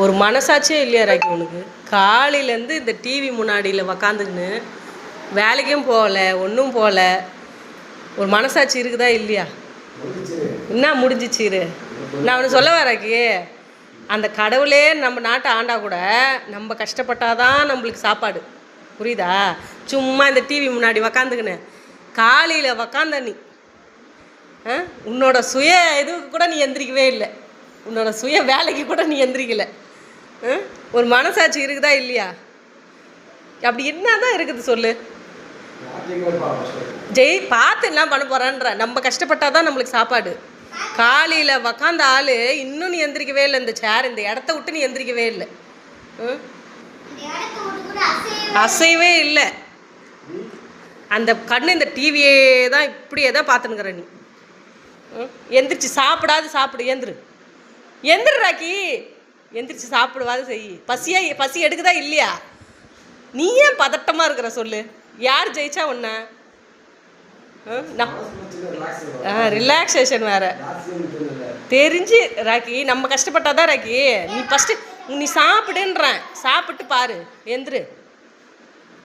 ஒரு மனசாட்சியே இல்லையா ராக்கி உனக்கு? காலையிலேருந்து இந்த டிவி முன்னாடியில் உக்காந்துக்கின்னு வேலைக்கும் போகல, ஒன்றும் போகல. ஒரு மனசாட்சி இருக்குதா இல்லையா? என்ன முடிஞ்சிச்சிரு? நான் அவனு சொல்ல வரக்கி, அந்த கடவுளே நம்ம நாட்டை ஆண்டா கூட நம்ம கஷ்டப்பட்டாதான் நம்மளுக்கு சாப்பாடு. புரியுதா? சும்மா இந்த டிவி முன்னாடி உக்காந்துக்கின்னு காலையில் உக்காந்த நீ உன்னோட சுய இதுக்கு கூட நீ எந்திரிக்கவே இல்லை. உன்னோட சுய வேலைக்கு கூட நீ எந்திரிக்கலை. ஒரு மனசாட்சி இருக்குதா இல்லையா? அப்படி என்ன தான் இருக்குது சொல்லு. பார்த்து என்ன பண்ண போகிறான்ற? நம்ம கஷ்டப்பட்டாதான் நம்மளுக்கு சாப்பாடு. காலையில் உக்காந்த ஆள் இன்னும் நீ எந்திரிக்கவே இல்லை. இந்த சேர், இந்த இடத்த விட்டு நீ எந்திரிக்கவே இல்லை. அசைவே இல்லை. அந்த கண்ணு இந்த டிவியே தான் இப்படியே தான் பார்த்துனுக்குற நீ. எந்திரிச்சு சாப்பிடு. எந்திரு ராக்கி. எந்திரிச்சு சாப்பிடுவாது செய். பசி எடுக்குதா இல்லையா? நீ ஏன் பதட்டமாக இருக்கிற சொல்லு. யார் ஜெயிச்சா ஒன்ன? ரிலாக்ஸேஷன் வேறு தெரிஞ்சு ராக்கி. நம்ம கஷ்டப்பட்டாதான் ராக்கி. நீ ஃபஸ்ட்டு நீ சாப்பிடுன்றேன். சாப்பிட்டு பாரு. எந்திரு.